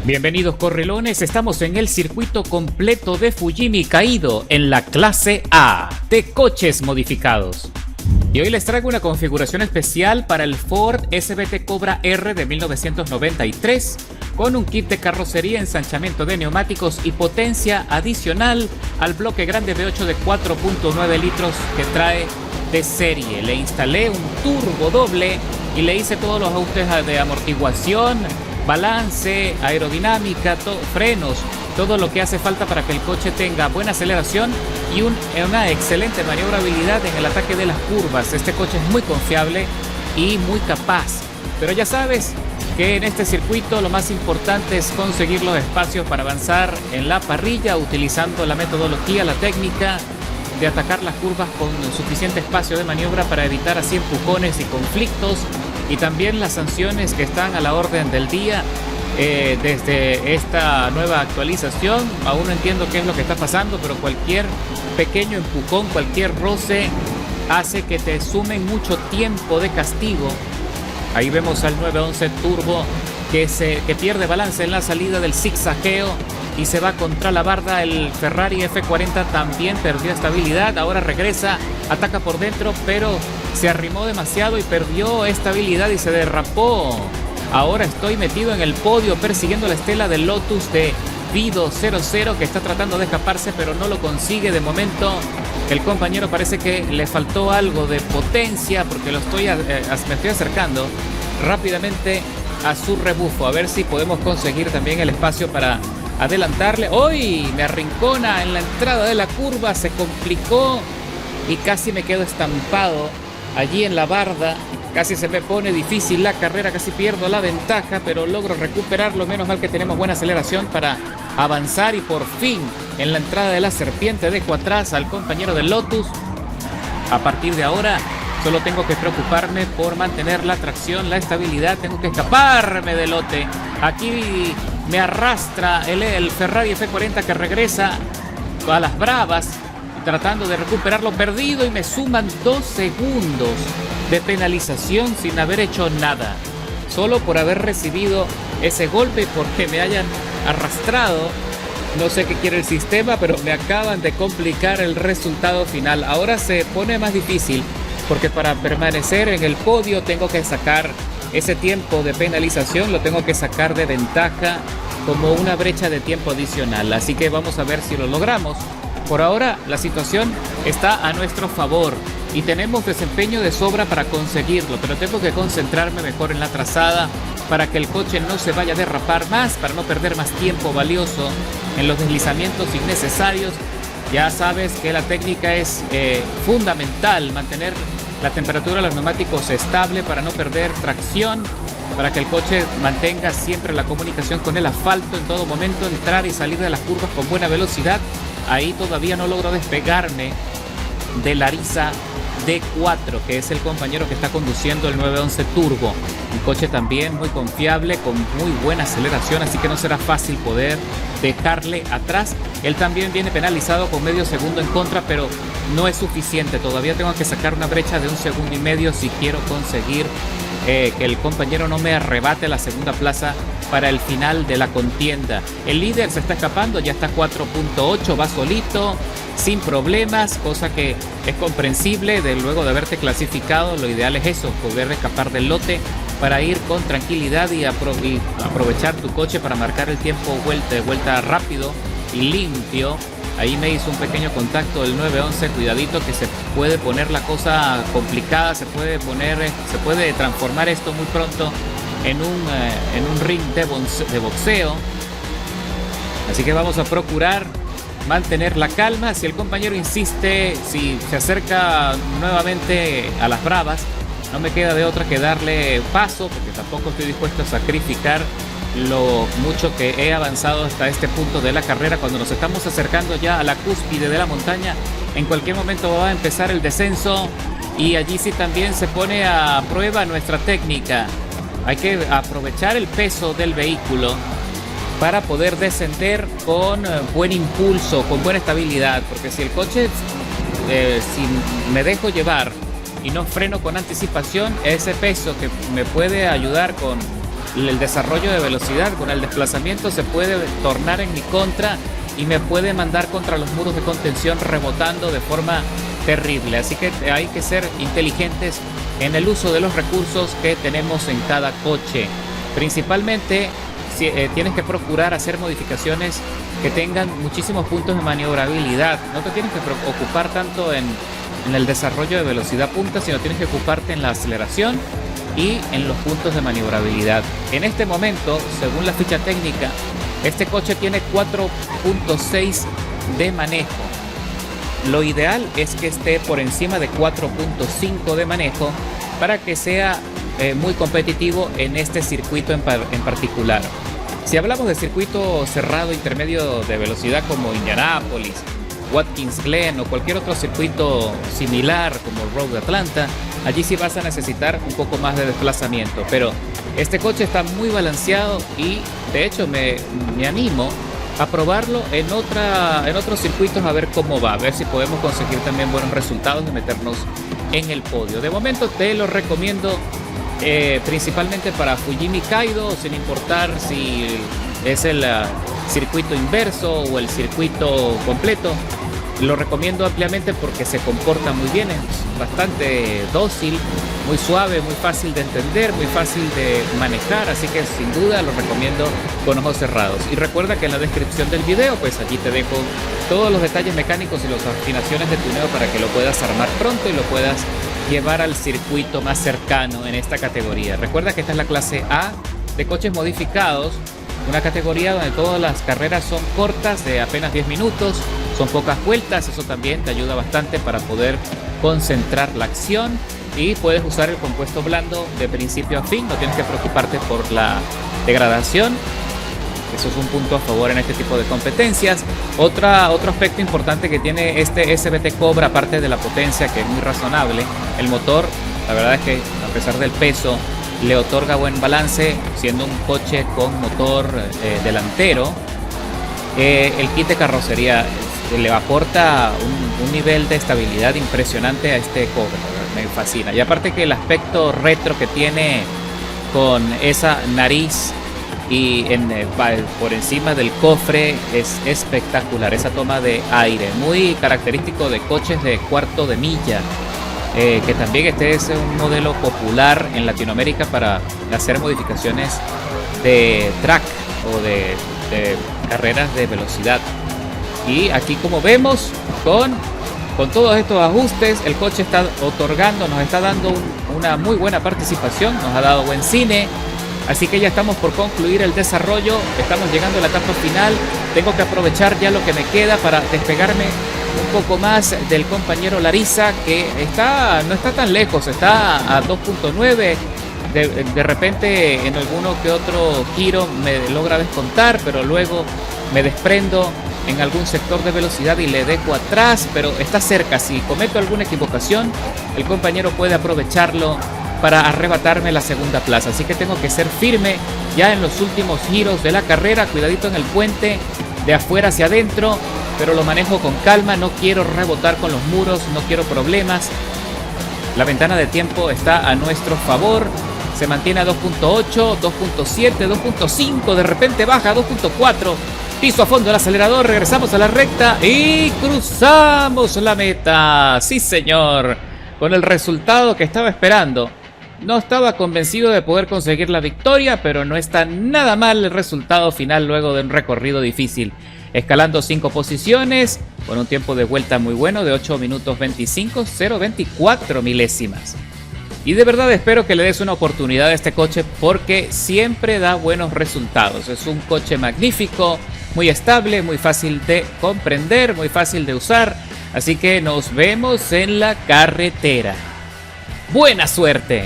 Bienvenidos correlones, estamos en el circuito completo de Fujimi Kaido en la clase A de coches modificados. Y hoy les traigo una configuración especial para el Ford SBT Cobra R de 1993 con un kit de carrocería, ensanchamiento de neumáticos y potencia adicional al bloque grande V8 de 4.9 litros que trae de serie. Le instalé un turbo doble y le hice todos los ajustes de amortiguación, balance, aerodinámica, frenos, todo lo que hace falta para que el coche tenga buena aceleración y una excelente maniobrabilidad en el ataque de las curvas. Este coche es muy confiable y muy capaz, pero ya sabes que en este circuito lo más importante es conseguir los espacios para avanzar en la parrilla utilizando la metodología, la técnica de atacar las curvas con suficiente espacio de maniobra para evitar así empujones y conflictos, y también las sanciones que están a la orden del día desde esta nueva actualización. Aún no entiendo qué es lo que está pasando, pero cualquier pequeño empujón, cualquier roce hace que te sumen mucho tiempo de castigo. Ahí vemos al 911 Turbo que pierde balance en la salida del zigzagueo y se va contra la barda. El Ferrari F40 también perdió estabilidad, ahora regresa, ataca por dentro, pero se arrimó demasiado y perdió estabilidad y se derrapó. Ahora estoy metido en el podio persiguiendo la estela del Lotus de Vido 00 que está tratando de escaparse pero no lo consigue de momento. El compañero parece que le faltó algo de potencia porque me estoy acercando rápidamente a su rebufo, a ver si podemos conseguir también el espacio para adelantarle. ¡Uy! Me arrincona en la entrada de la curva, se complicó y casi me quedo estampado allí en la barda. Casi se me pone difícil la carrera, casi pierdo la ventaja, pero logro recuperarlo. Menos mal que tenemos buena aceleración para avanzar y por fin en la entrada de la serpiente dejo atrás al compañero del Lotus. A partir de ahora solo tengo que preocuparme por mantener la tracción, la estabilidad. Tengo que escaparme del lote. Aquí me arrastra el Ferrari F40 que regresa a las bravas, tratando de recuperar lo perdido, y me suman 2 segundos de penalización sin haber hecho nada, solo por haber recibido ese golpe y porque me hayan arrastrado. No sé qué quiere el sistema, pero me acaban de complicar el resultado final. Ahora se pone más difícil porque para permanecer en el podio tengo que sacar ese tiempo de penalización, lo tengo que sacar de ventaja como una brecha de tiempo adicional. Así que vamos a ver si lo logramos. Por ahora la situación está a nuestro favor y tenemos desempeño de sobra para conseguirlo, pero tengo que concentrarme mejor en la trazada para que el coche no se vaya a derrapar más, para no perder más tiempo valioso en los deslizamientos innecesarios. Ya sabes que la técnica es fundamental, mantener la temperatura de los neumáticos estable para no perder tracción, para que el coche mantenga siempre la comunicación con el asfalto en todo momento, entrar y salir de las curvas con buena velocidad. Ahí todavía no logro despegarme de Larissa D4, que es el compañero que está conduciendo el 911 Turbo. Un coche también muy confiable, con muy buena aceleración, así que no será fácil poder dejarle atrás. Él también viene penalizado con medio segundo en contra, pero no es suficiente. Todavía tengo que sacar una brecha de 1,5 segundos si quiero conseguir que el compañero no me arrebate la segunda plaza para el final de la contienda. El líder se está escapando, ya está 4.8, va solito, sin problemas, cosa que es comprensible. Luego de haberte clasificado, lo ideal es eso, poder escapar del lote para ir con tranquilidad y aprovechar tu coche para marcar el tiempo de vuelta rápido y limpio. Ahí me hizo un pequeño contacto el 911, cuidadito que se puede poner la cosa complicada, se puede transformar esto muy pronto en un ring de boxeo. Así que vamos a procurar mantener la calma. Si el compañero insiste, si se acerca nuevamente a las bravas, no me queda de otra que darle paso, porque tampoco estoy dispuesto a sacrificar lo mucho que he avanzado hasta este punto de la carrera. Cuando nos estamos acercando ya a la cúspide de la montaña, en cualquier momento va a empezar el descenso y allí sí también se pone a prueba nuestra técnica. Hay que aprovechar el peso del vehículo para poder descender con buen impulso, con buena estabilidad, porque si el coche, si me dejo llevar y no freno con anticipación, ese peso que me puede ayudar con el desarrollo de velocidad con el desplazamiento se puede tornar en mi contra y me puede mandar contra los muros de contención rebotando de forma terrible. Así que hay que ser inteligentes en el uso de los recursos que tenemos en cada coche. Principalmente tienes que procurar hacer modificaciones que tengan muchísimos puntos de maniobrabilidad. No te tienes que ocupar tanto en el desarrollo de velocidad punta, sino tienes que ocuparte en la aceleración y en los puntos de maniobrabilidad. En este momento, según la ficha técnica, este coche tiene 4.6 de manejo. Lo ideal es que esté por encima de 4.5 de manejo para que sea muy competitivo en este circuito en particular. Si hablamos de circuito cerrado intermedio de velocidad como Indianápolis, Watkins Glen o cualquier otro circuito similar como Road de Atlanta, allí sí vas a necesitar un poco más de desplazamiento, pero este coche está muy balanceado y de hecho me animo a probarlo en otros circuitos a ver cómo va, a ver si podemos conseguir también buenos resultados y meternos en el podio. De momento te lo recomiendo principalmente para Fujimi Kaido, sin importar si es el circuito inverso o el circuito completo. Lo recomiendo ampliamente porque se comporta muy bien, es bastante dócil, muy suave, muy fácil de entender, muy fácil de manejar, así que sin duda lo recomiendo con ojos cerrados. Y recuerda que en la descripción del video, pues allí te dejo todos los detalles mecánicos y las afinaciones de tuneo para que lo puedas armar pronto y lo puedas llevar al circuito más cercano en esta categoría. Recuerda que esta es la clase A de coches modificados, una categoría donde todas las carreras son cortas, de apenas 10 minutos, son pocas vueltas. Eso también te ayuda bastante para poder concentrar la acción y puedes usar el compuesto blando de principio a fin, no tienes que preocuparte por la degradación. Eso es un punto a favor en este tipo de competencias. Otro aspecto importante que tiene este SBT Cobra, aparte de la potencia, que es muy razonable, el motor, la verdad es que a pesar del peso, le otorga buen balance, siendo un coche con motor delantero. El kit de carrocería le aporta un nivel de estabilidad impresionante a este Cobra, me fascina. Y aparte que el aspecto retro que tiene con esa nariz y por encima del cofre es espectacular, esa toma de aire, muy característico de coches de cuarto de milla. Que también este es un modelo popular en Latinoamérica para hacer modificaciones de track o de carreras de velocidad. Y aquí, como vemos, con todos estos ajustes, el coche está nos está dando una muy buena participación, nos ha dado buen cine. Así que ya estamos por concluir el desarrollo, estamos llegando a la etapa final. Tengo que aprovechar ya lo que me queda para despegarme un poco más del compañero Larissa, que no está tan lejos, está a 2.9. De repente en alguno que otro giro me logra descontar, pero luego me desprendo en algún sector de velocidad y le dejo atrás, pero está cerca. Si cometo alguna equivocación, el compañero puede aprovecharlo para arrebatarme la segunda plaza. Así que tengo que ser firme ya en los últimos giros de la carrera. Cuidadito en el puente, de afuera hacia adentro, pero lo manejo con calma. No quiero rebotar con los muros, no quiero problemas. La ventana de tiempo está a nuestro favor. Se mantiene a 2.8, 2.7, 2.5. De repente baja a 2.4. Piso a fondo el acelerador. Regresamos a la recta y cruzamos la meta. Sí, señor. Con el resultado que estaba esperando. No estaba convencido de poder conseguir la victoria, pero no está nada mal el resultado final luego de un recorrido difícil. Escalando 5 posiciones, con un tiempo de vuelta muy bueno de 8 minutos 25, 0.24 milésimas. Y de verdad espero que le des una oportunidad a este coche porque siempre da buenos resultados. Es un coche magnífico, muy estable, muy fácil de comprender, muy fácil de usar. Así que nos vemos en la carretera. ¡Buena suerte!